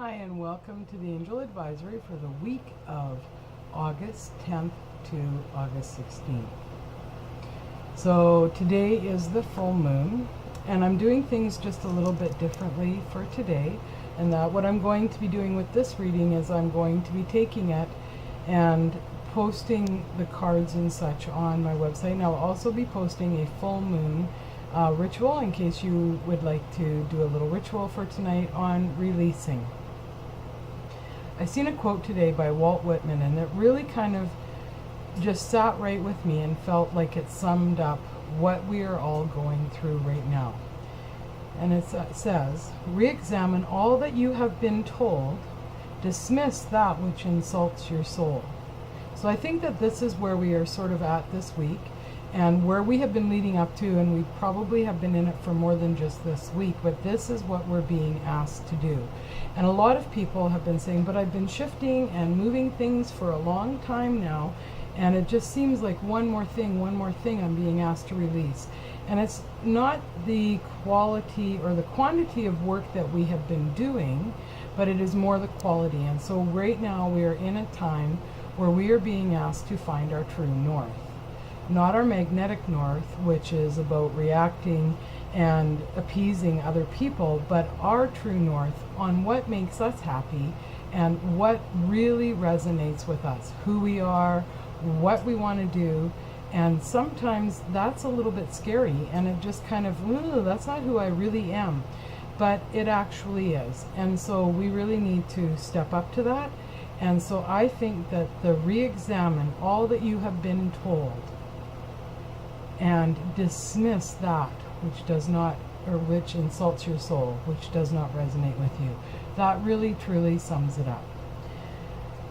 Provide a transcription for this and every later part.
Hi, and welcome to the Angel Advisory for the week of August 10th to August 16th. So today is the full moon, and I'm doing things just a little bit differently for today. And that what I'm going to be doing with this reading is I'm going to be taking it and posting the cards and such on my website. And I'll also be posting a full moon ritual in case you would like to do a little ritual for tonight on releasing. I seen a quote today by Walt Whitman, and it really kind of just sat right with me and felt like it summed up what we are all going through right now. And it says, "Re-examine all that you have been told, dismiss that which insults your soul." So I think that this is where we are sort of at this week, and where we have been leading up to, and we probably have been in it for more than just this week, but this is what we're being asked to do. And a lot of people have been saying, but I've been shifting and moving things for a long time now, and it just seems like one more thing I'm being asked to release. And it's not the quality or the quantity of work that we have been doing, but it is more the quality. And so right now we are in a time where we are being asked to find our true north. Not our magnetic north, which is about reacting and appeasing other people, but our true north on what makes us happy and what really resonates with us, who we are, what we want to do. And sometimes that's a little bit scary, and it just kind of, that's not who I really am, but it actually is. And so we really need to step up to that. And so I think that the re-examine all that you have been told and dismiss that which does not, or which insults your soul, which does not resonate with you. That really truly sums it up.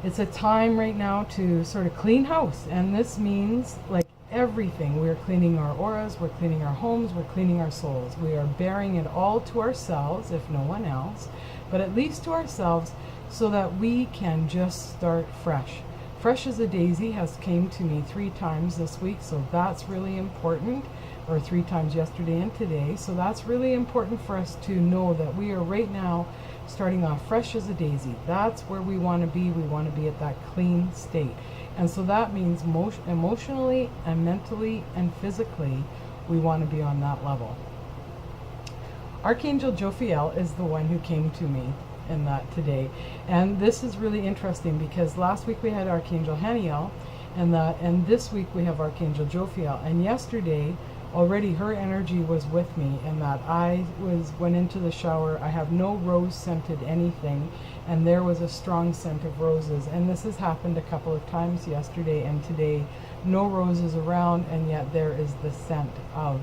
It's a time right now to sort of clean house, and this means like everything. We're cleaning our auras, we're cleaning our homes, we're cleaning our souls. We are bearing it all to ourselves, if no one else, but at least to ourselves, so that we can just start fresh. Fresh as a daisy has came to me 3 times this week, so that's really important, or 3 times yesterday and today. So that's really important for us to know that we are right now starting off fresh as a daisy. That's where we want to be. We want to be at that clean state. And so that means emotionally and mentally and physically, we want to be on that level. Archangel Jophiel is the one who came to me in that today, and this is really interesting because last week we had Archangel Haniel, and this week we have Archangel Jophiel. And yesterday already her energy was with me, and that I went into the shower. I have no rose scented anything, and there was a strong scent of roses. And this has happened a couple of times yesterday and today. No roses around, and yet there is the scent of,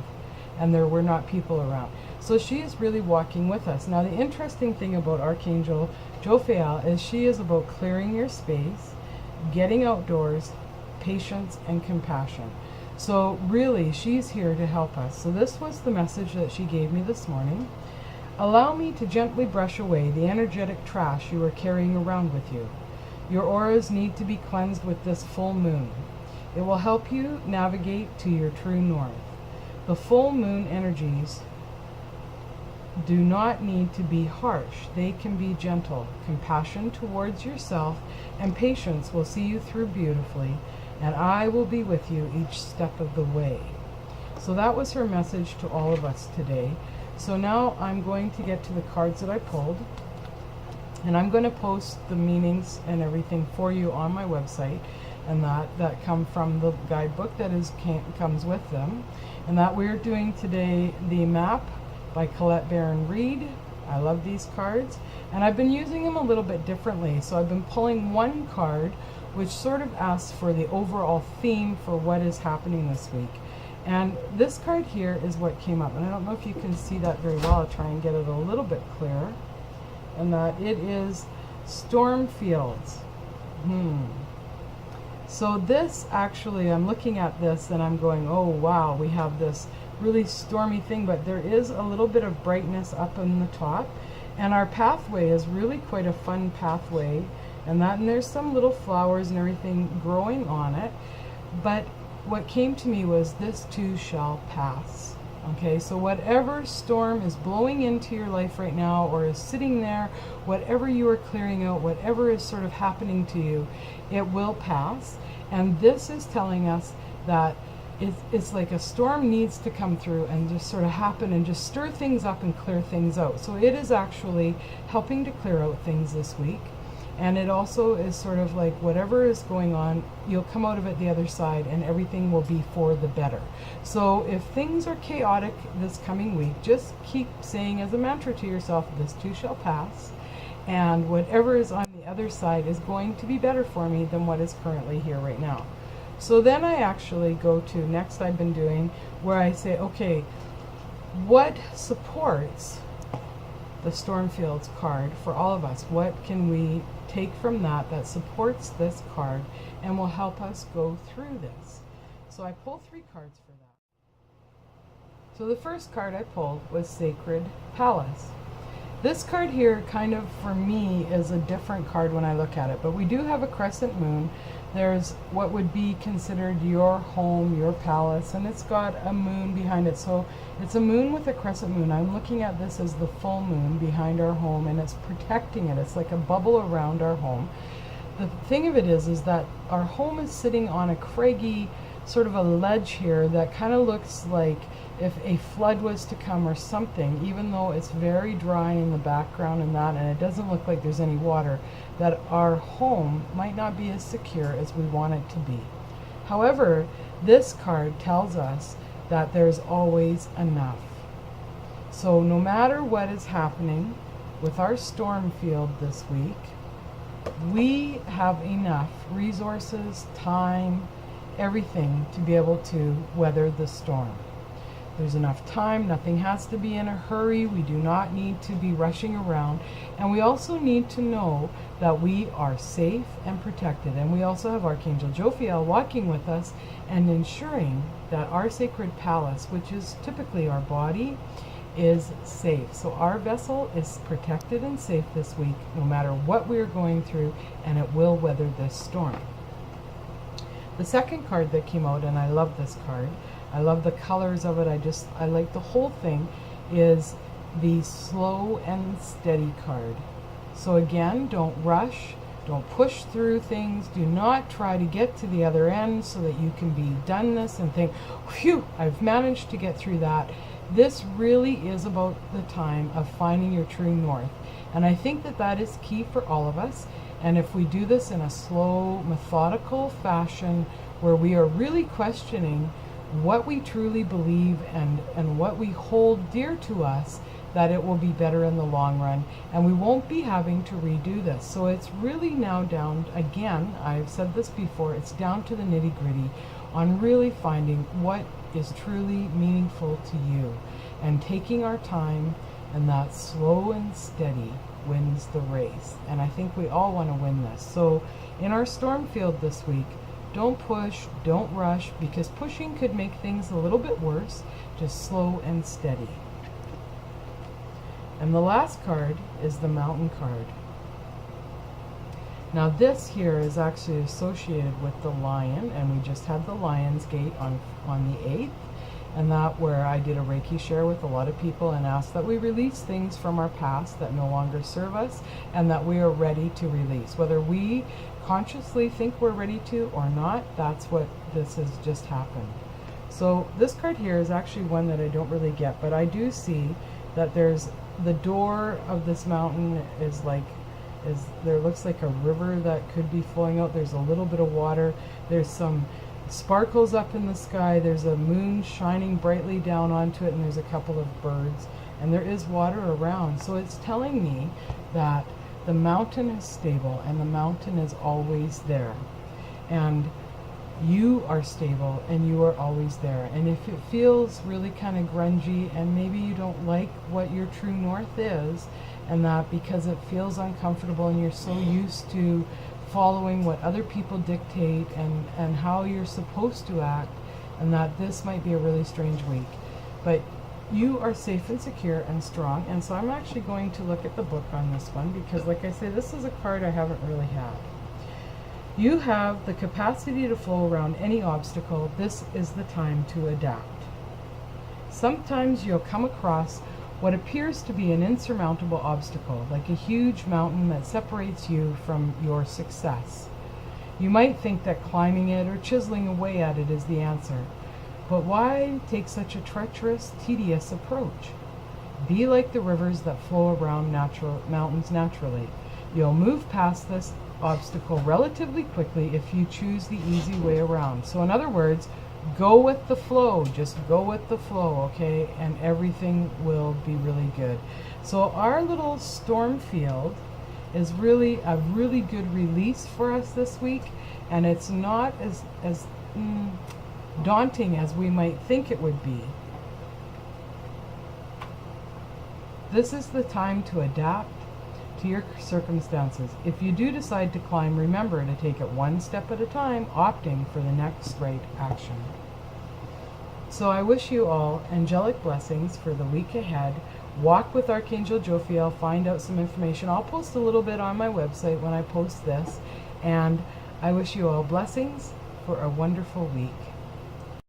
and there were not people around. So she is really walking with us. Now the interesting thing about Archangel Jophiel is she is about clearing your space, getting outdoors, patience and compassion. So really she's here to help us. So this was the message that she gave me this morning. Allow me to gently brush away the energetic trash you are carrying around with you. Your auras need to be cleansed with this full moon. It will help you navigate to your true north. The full moon energies do not need to be harsh. They can be gentle. Compassion towards yourself and patience will see you through beautifully, and I will be with you each step of the way. So that was her message to all of us today. So now I'm going to get to the cards that I pulled, and I'm going to post the meanings and everything for you on my website, and that come from the guidebook that comes with them. And that we're doing today the map by Colette Baron Reed. I love these cards, and I've been using them a little bit differently. So I've been pulling one card which sort of asks for the overall theme for what is happening this week. And this card here is what came up, and I don't know if you can see that very well. I'll try and get it a little bit clearer. And that it is storm fields. So this actually, I'm looking at this and I'm going, oh wow, we have this really stormy thing, but there is a little bit of brightness up in the top, and our pathway is really quite a fun pathway, and there's some little flowers and everything growing on it. But what came to me was, this too shall pass. Okay, so whatever storm is blowing into your life right now or is sitting there, whatever you are clearing out, whatever is sort of happening to you, it will pass. And this is telling us that it's like a storm needs to come through and just sort of happen and just stir things up and clear things out. So it is actually helping to clear out things this week. And it also is sort of like whatever is going on, you'll come out of it the other side and everything will be for the better. So if things are chaotic this coming week, just keep saying as a mantra to yourself, this too shall pass. And whatever is on the other side is going to be better for me than what is currently here right now. So then I actually go to next I've been doing where I say, okay, what supports the Stormfields card for all of us? What can we take from that supports this card and will help us go through this? So I pull 3 cards for that. So the first card I pulled was Sacred Palace. This card here kind of for me is a different card when I look at it, but we do have a crescent moon. There's what would be considered your home, your palace, and it's got a moon behind it. So it's a moon with a crescent moon. I'm looking at this as the full moon behind our home, and it's protecting it. It's like a bubble around our home. The thing of it is that our home is sitting on a craggy sort of a ledge here that kind of looks like if a flood was to come or something, even though it's very dry in the background and it doesn't look like there's any water, that our home might not be as secure as we want it to be. However, this card tells us that there's always enough. So no matter what is happening with our storm field this week, we have enough resources, time, everything to be able to weather the storm. There's enough time, nothing has to be in a hurry, we do not need to be rushing around, and we also need to know that we are safe and protected. And we also have Archangel Jophiel walking with us and ensuring that our sacred palace, which is typically our body, is safe. So our vessel is protected and safe this week, no matter what we're going through, and it will weather this storm. The second card that came out, and I love this card, I love the colors of it, I like the whole thing, is the slow and steady card. So again, don't rush, don't push through things, do not try to get to the other end so that you can be done this and think, phew, I've managed to get through that. This really is about the time of finding your true north. And I think that is key for all of us. And if we do this in a slow, methodical fashion where we are really questioning what we truly believe and what we hold dear to us, that it will be better in the long run, and we won't be having to redo this. So it's really now down, again, I've said this before, it's down to the nitty-gritty on really finding what is truly meaningful to you and taking our time, and that slow and steady wins the race. And I think we all want to win this. So in our storm field this week, don't push, don't rush, because pushing could make things a little bit worse. Just slow and steady. And the last card is the Mountain card. Now this here is actually associated with the Lion, and we just had the Lion's Gate on the 8th, and that where I did a Reiki share with a lot of people and asked that we release things from our past that no longer serve us and that we are ready to release. Whether we consciously think we're ready to or not, that's what this has just happened. So this card here is actually one that I don't really get, but I do see that there's the door of this mountain there looks like a river that could be flowing out. There's a little bit of water. There's some sparkles up in the sky. There's a moon shining brightly down onto it, and there's a couple of birds, and there is water around. So it's telling me that the mountain is stable and the mountain is always there, and you are stable and you are always there. And if it feels really kind of grungy and maybe you don't like what your true north is, and that because it feels uncomfortable and you're so used to following what other people dictate and how you're supposed to act, and that this might be a really strange week, but you are safe and secure and strong. And so I'm actually going to look at the book on this one, because like I say, this is a card I haven't really had. You have the capacity to flow around any obstacle. This is the time to adapt. Sometimes you'll come across what appears to be an insurmountable obstacle, like a huge mountain that separates you from your success. You might think that climbing it or chiseling away at it is the answer. But why take such a treacherous, tedious approach? Be like the rivers that flow around mountains naturally. You'll move past this obstacle relatively quickly if you choose the easy way around. So in other words, go with the flow. Just go with the flow, okay? And everything will be really good. So our little storm field is really a really good release for us this week, and it's not as daunting as we might think it would be. This is the time to adapt to your circumstances. If you do decide to climb, remember to take it one step at a time, opting for the next right action. So I wish you all angelic blessings for the week ahead. Walk with Archangel Jophiel, find out some information. I'll post a little bit on my website when I post this. And I wish you all blessings for a wonderful week.